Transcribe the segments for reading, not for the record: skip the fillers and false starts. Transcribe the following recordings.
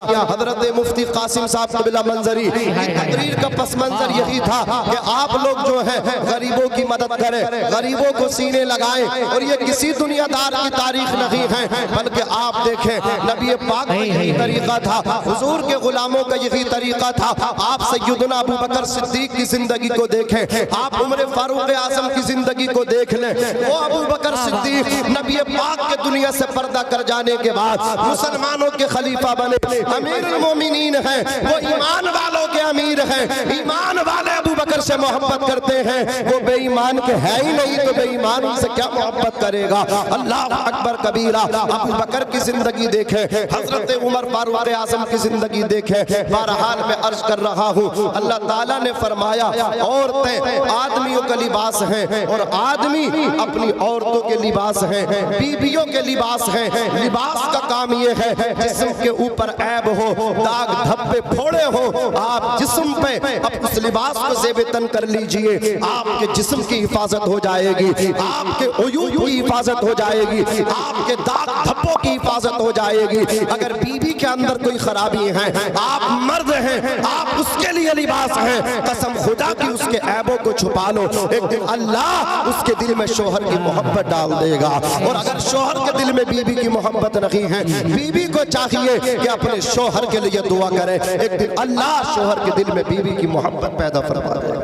حضرت مفتی قاسم صاحب قبلہ منظری کی تقریر کا پس منظر یہی تھا کہ آپ لوگ جو ہیں غریبوں کی مدد کریں، غریبوں کو سینے لگائیں، اور یہ کسی دنیا دار کی تاریخ نہیں ہے بلکہ آپ دیکھیں نبی پاک کا یہی طریقہ تھا، حضور کے غلاموں کا یہی طریقہ تھا۔ آپ سیدنا ابو بکر صدیق کی زندگی کو دیکھیں، آپ عمر فاروق اعظم کی زندگی کو دیکھ لیں۔ وہ ابو بکر صدیق نبی پاک کے دنیا سے پردہ کر جانے کے بعد مسلمانوں کے خلیفہ بنے، امیر المومنین ہیں، وہ ایمان والوں کے امیر ہیں۔ ایمان والے ابو بکر سے محبت کرتے ہیں، وہ بے ایمان کے ہے ہی نہیں تو بے ایمان ان سے کیا محبت کرے گا۔ اللہ اکبر کبیرہ۔ ابو بکر کی زندگی دیکھیں، حضرت عمر فاروق اعظم کی زندگی دیکھیں۔ بہرحال میں عرض کر رہا ہوں، اللہ تعالیٰ نے فرمایا عورتیں آدمیوں کا لباس ہیں اور آدمی اپنی عورتوں کے لباس ہیں، بیویوں کے لباس ہیں۔ لباس کا کام یہ ہے جسم کے اوپر عیب ہو، داغ دھبے پھوڑے ہو، آپ جسم پہ اب اس لباس کو زیب تن کر لیجئے، آپ کے جسم کی حفاظت ہو جائے گی، آپ کے عیوب کی حفاظت ہو جائے گی، آپ کے داغ دھبوں کی حفاظت ہو جائے گی۔ اگر بیوی کے اندر کوئی خرابی ہے، آپ مرد ہیں، آپ اس کے لیے لباس ہیں، قسم خدا کی اس کے عیبوں کو چھپا لو، ایک دن اللہ اس کے دل میں شوہر کی محبت ڈال دے گا۔ اور اگر شوہر کے دل میں بیوی کی محبت نہیں ہے، بیوی کو چاہیے کہ اپنے شوہر کے لیے دعا کرے، ایک دن اللہ شوہر کے دل میں بیوی کی محبت پیدا فرما دے گا۔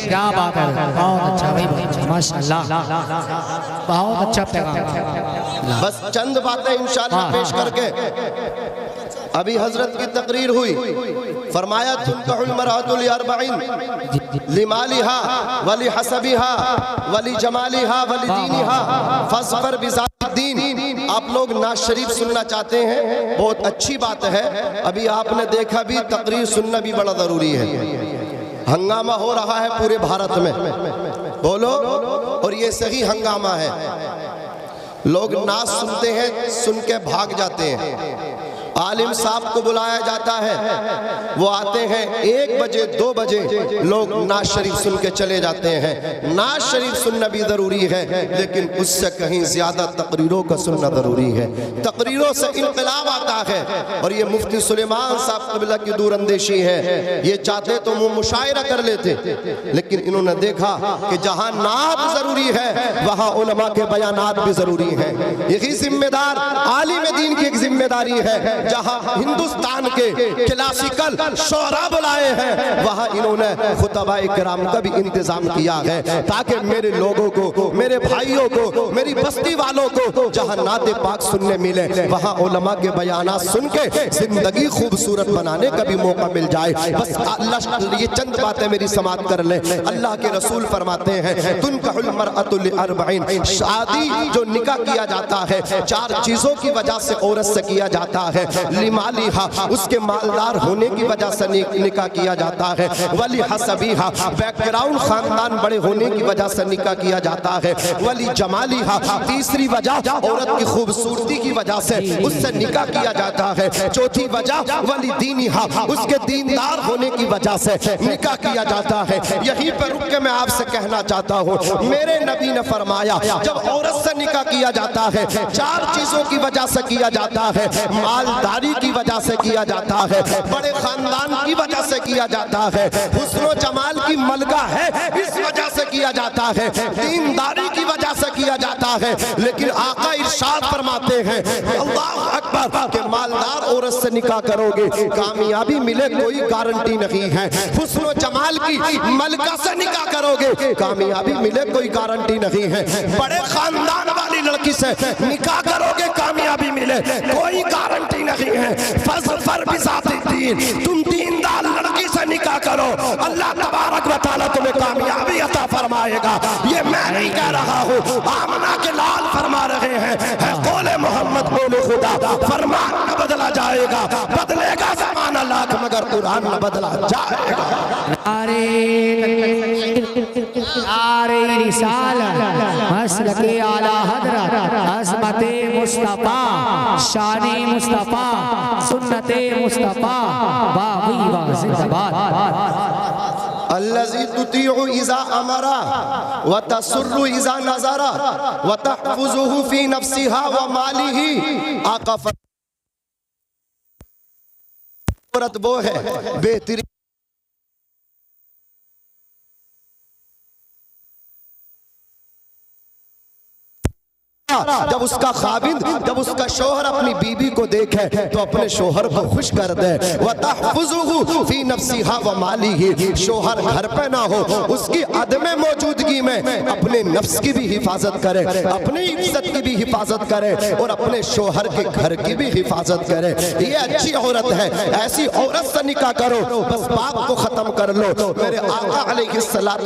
کیا بات ہے، بہت اچھا بھائی، ماشاءاللہ، بہت اچھا پیغام۔ بس چند باتیں انشاءاللہ پیش کر کے ابھی حضرت کی تقریر ہوئی، فرمایا تنکح المرأة لأربعین لمالها ولحسبها ولجمالها ولدینها فاظفر بذات الدین۔ آپ لوگ نعت شریف سننا چاہتے ہیں، بہت اچھی بات ہے۔ ابھی آپ نے دیکھا بھی تقریر سننا بھی بڑا ضروری ہے۔ ہنگامہ ہو رہا ہے پورے بھارت میں، بولو، اور یہ صحیح ہنگامہ ہے۔ لوگ نعت سنتے ہیں، سن کے بھاگ جاتے ہیں۔ عالم صاحب کو بلایا جاتا ہے، وہ آتے ہیں 1 بجے 2 بجے، لوگ نعت شریف سن کے چلے جاتے ہیں۔ نعت شریف سننا بھی ضروری ہے، لیکن اس سے کہیں زیادہ تقریروں کا سننا ضروری ہے۔ تقریروں سے انقلاب آتا ہے، اور یہ مفتی سلیمان صاحب قبلہ کی دور اندیشی ہے۔ یہ چاہتے تو وہ مشاعرہ کر لیتے، لیکن انہوں نے دیکھا کہ جہاں نعت ضروری ہے وہاں علماء کے بیانات بھی ضروری ہیں۔ یہی ذمہ دار عالم دین کی ایک ذمہ داری ہے۔ جہاں ہندوستان کے کلاسیکل شعراء بلائے ہیں، وہاں انہوں نے خطباء کرام کا بھی انتظام کیا ہے، تاکہ میرے لوگوں کو، میرے بھائیوں کو، میری بستی والوں کو جہاں نعت پاک سننے ملے، وہاں علماء کے بیانات سن کے زندگی خوبصورت بنانے کا بھی موقع مل جائے۔ بس اللہ، یہ چند باتیں میری سماعت کر لیں۔ اللہ کے رسول فرماتے ہیں تنکح المرأة لأربعین، شادی جو نکاح کیا جاتا ہے 4 چیزوں کی وجہ سے عورت سے کیا جاتا ہے۔ لمالہا، اس کے مالدار ہونے کی وجہ سے نکاح کیا جاتا ہے۔ ولی حسبیہا، بیک گراؤنڈ خاندان بڑے ہونے کی وجہ سے نکاح کیا جاتا ہے۔ ولی جمالہا، تیسری وجہ عورت کی خوبصورتی کی وجہ سے اس سے نکاح کیا جاتا ہے۔ چوتھی وجہ ولی دینہا، اس کے دیندار ہونے کی وجہ سے نکاح کیا جاتا ہے۔ یہیں پر رک کے میں آپ سے کہنا چاہتا ہوں، میرے نبی نے فرمایا جب عورت سے نکاح کیا جاتا ہے 4 چیزوں کی وجہ سے کیا جاتا ہے۔ مالداری کی وجہ سے کیا جاتا ہے، بڑے خاندان کی وجہ سے کیا جاتا ہے، حسن و جمال کی ملکہ ہے اس وجہ سے کیا جاتا ہے، دینداری کی وجہ سے کیا جاتا ہے۔ لیکن آقا ارشاد فرماتے ہیں اللہ اکبر کہ مالدار عورت سے نکاح کرو گے کامیابی ملے کوئی گارنٹی نہیں ہے، حسن و جمال کی ملکہ سے نکاح کرو گے کامیابی ملے کوئی گارنٹی نہیں ہے، بڑے خاندان والی لڑکی سے نکاح کرو گے کامیابی ملے کوئی گارنٹی نہیں ہے۔ فاظفر بذات الدین، تم دیندار لڑکی سے نکاح کرو، اللہ تبارک و تعالیٰ تمہیں کامیابی عطا فرمائے گا۔ یہ میں نہیں کہہ رہا ہوں، آمنہ کے لال فرما رہے ہیں، ہے قول محمد قول خدا، فرمان نہ بدلا جائے گا، بدلے گا زمانہ لاکھ مگر قرآن نہ بدلا جائے گا۔ نعرہ رسالت، مسلک اعلی حضرت، عظمت مصطفیٰ، شان مصطفیٰ، سنت مصطفیٰ، باقی و زندہ باد۔ الذی تطیع اذا امرا وتسر اذا نظرا وتحفظه فی نفسها ومالہ۔ آقا عورت وہ ہے بہترین جب اس کا خاوند جب اس کا شوہر اپنی بیوی کو دیکھے تو اپنے شوہر کو خوش کر دے وَتَحْفُظُهُ فِي نَفْسِهَا وَمَالِهِ شوہر گھر پہ نہ ہو اس کی عدم موجودگی میں اپنے نفس کی بھی حفاظت کرے اپنی عزت کی بھی حفاظت کرے اور اپنے شوہر کے گھر کی بھی حفاظت کرے یہ اچھی عورت ہے ایسی عورت سے نکاح کرو بس باپ کو ختم کر لو میرے آقا علیہ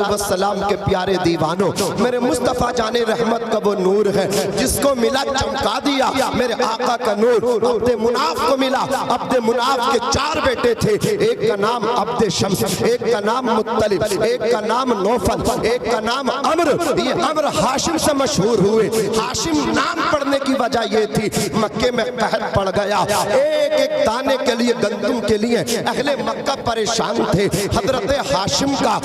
السلام کے پیارے دیوانوں میرے مصطفیٰ جان رحمت کا وہ نور ہے جس کو ملا چمکا دیا میرے آقا کا نور عبد مناف کو ملا عبد مناف کے 4 بیٹے تھے ایک کا نام عبد شمس ایک کا نام مطلب ایک کا نام نوفل ایک کا نام عمر یہ عمر ہاشم سے مشہور ہوئے ہاشم نام پڑھنے کی وجہ یہ تھی مکے میں قحط پڑ گیا ایک ایک دانے کے لیے گندم کے لیے اہل مکہ پریشان تھے حضرت ہاشم کا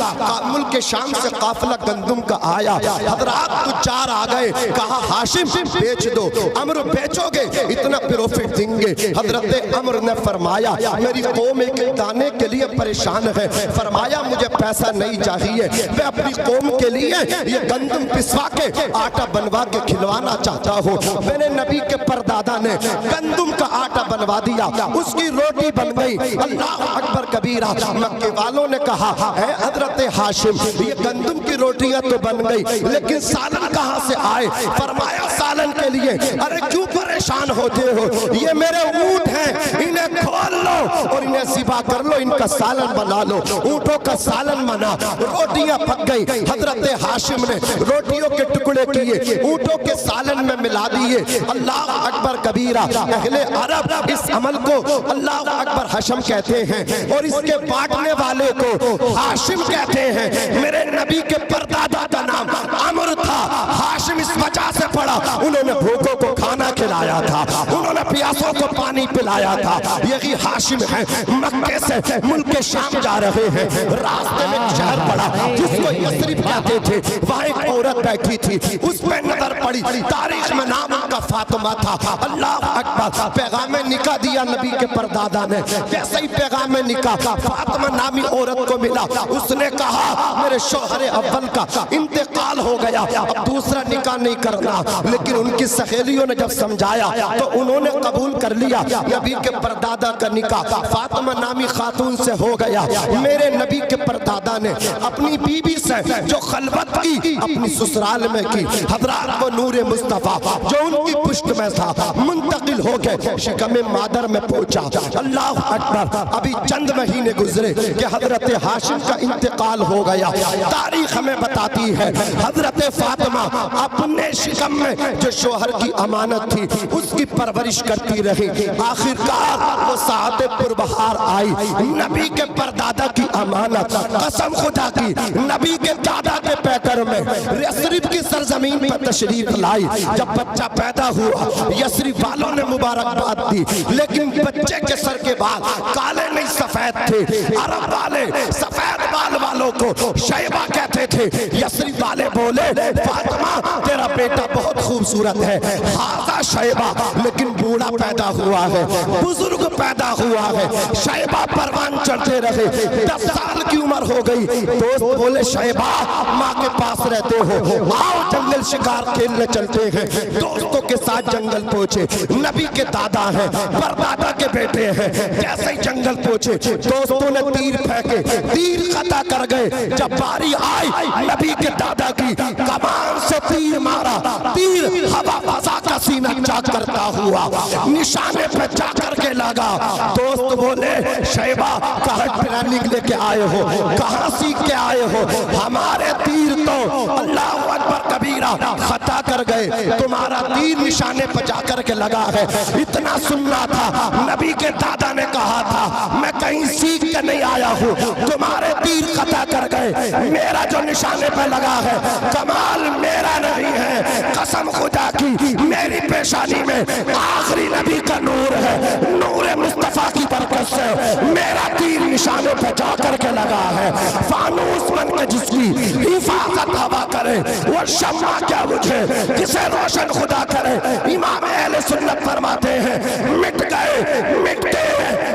ملک شام سے قافلہ گندم کا آیا حضرات تجار آ گئے کہا ہاشم بیچ دو عمر بیچو گے اتنا پروفٹ دیں گے حضرت عمر نے فرمایا میری قوم ایک دانے کے لیے پریشان ہے فرمایا مجھے پیسہ نہیں چاہیے میں اپنی قوم کے لیے یہ گندم پسوا کے آٹا بنوا کے کھلوانا چاہتا ہوں میرے نبی کے پردادا نے گندم کا آٹا بنوا دیا اس کی روٹی بن گئی اللہ اکبر کبیرہ مکے والوں نے کہا اے حضرت ہاشم یہ گندم کی روٹیاں تو بن گئی لیکن سالن کہاں سے آئے فرمایا سالن کے لیے ارے کیوں پریشان ہوتے ہو یہ میرے اونٹ ہیں انہیں کھول لو اور انہیں ذبح کر لو ان کا سالن بنا لو اونٹوں کا سالن بنا روٹیاں پک گئی حضرت ہاشم نے روٹیوں کے ٹکڑے کیے اونٹوں کے سالن میں ملا دیے اللہ اکبر کبیرہ اہل عرب اس عمل کو اللہ اکبر ہاشم کہتے ہیں اور اس کے بانٹنے والے کو ہاشم کہتے ہیں میرے نبی کے پردادا کا نام عمر تھا ہاشم اس وجہ سے پڑا انہوں نے بھوکوں کو کھانا کھلایا تھا انہوں نے پیاسوں کو پانی پلایا تھا یہی ہاشم ہے مکے سے ملک شام جا رہے ہیں راستے میں شہر پڑا جس کو یثرب کہتے تھے وہاں ایک عورت بیٹھی تھی اس پہ نظر پڑی تاریخ میں نام ان کا فاطمہ تھا اللہ اکبر پیغام نکاح دیا نبی کے پردادا نے جیسے ہی پیغام نکاح فاطمہ نامی عورت کو ملا اس نے کہا میرے شوہر اول کا انتقال ہو گیا اب دوسرا نکاح نہیں کرنا لیکن ان کی سہیلیوں نے جب سمجھایا تو انہوں نے قبول کر لیا نبی کے پردادا کا نکاح فاطمہ نامی خاتون سے ہو گیا میرے نبی کے پردادا نے اپنی بیوی سے جو خلوت کی اپنی سسرال میں کی حضرات وہ نور مصطفیٰ جو ان کی پشت میں تھا منتقل ہو گئے شکم مادر میں پہنچا اللہ اکبر ابھی چند مہینے گزرے کہ حضرت ہاشم کا انتقال ہو گیا تاریخ ہمیں بتاتی ہے حضرت فاطمہ اپنے شکم میں جو شوہر کی امانت تھی اس کی پرورش کرتی رہی آخرکار وہ ساعت پربہار آئی نبی کے پردادا کی امانت قسم خدا کی نبی کے دادا کے پیکر میں یثرب کی سرزمین پر تشریف لائی جب بچہ پیدا ہوا یثرب والوں نے مبارکباد دی لیکن بچے کے سر کے بال کالے نہیں سفید تھے عرب والے سفید بال والوں کو شیبہ کہتے تھے یثرب والے بولے فاطمہ تیرا بیٹا بہت خوبصورت ہے ہاذا شیبہ لیکن بوڑھا پیدا ہوا ہے بزرگ پیدا ہوا ہے شیبہ پروان چڑھتے رہے 10 سال کی عمر ہو گئی دوست بولے شیبہ ماں کے پاس رہتے ہو آؤ جنگل شکار کھیلنے چلتے ہیں دوستوں کے ساتھ جنگل پہنچے نبی کے دادا ہیں پردادا کے بیٹے ہیں جیسے ہی جنگل پہنچے دوستوں نے تیر پھینکے تیر خطا کر گئے جب باری آئی نبی کے دادا کی کمان سے تیر مارا تیر ہوا فضا کا سینہ چاک کرتا ہوا نشانے پہ جا کر کے لگا دوست بولے شیبہ کہاں ٹریننگ لے کے آئے ہو کہاں سیکھ کے آئے ہو ہمارے تیر تو اللہ اکبر کبیرہ خطا کر گئے تمہارا تیر نشانے پہ جا کر کے لگا ہے اتنا سننا تھا نبی کے دادا نے کہا تھا میں کہیں سیکھ کے نہیں آیا ہوں تمہارے تیر خطا کر گئے میرا جو نشانے پہ لگا ہے کمال میرا نہیں ہے قسم خدا کی میری پیشانی میں آخری نبی کا نور ہے نور مصطفیٰ کی برکت سے میرا تیر نشانے پہ جا کر کے لگا ہے فانوس بن کے جس کی حفاظت ہوا کرے وہ شمع کیا بجھے کسے روشن خدا کرے امام اہل سنت فرماتے ہیں مٹ گئے مٹتے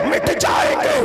مٹ جائیں گے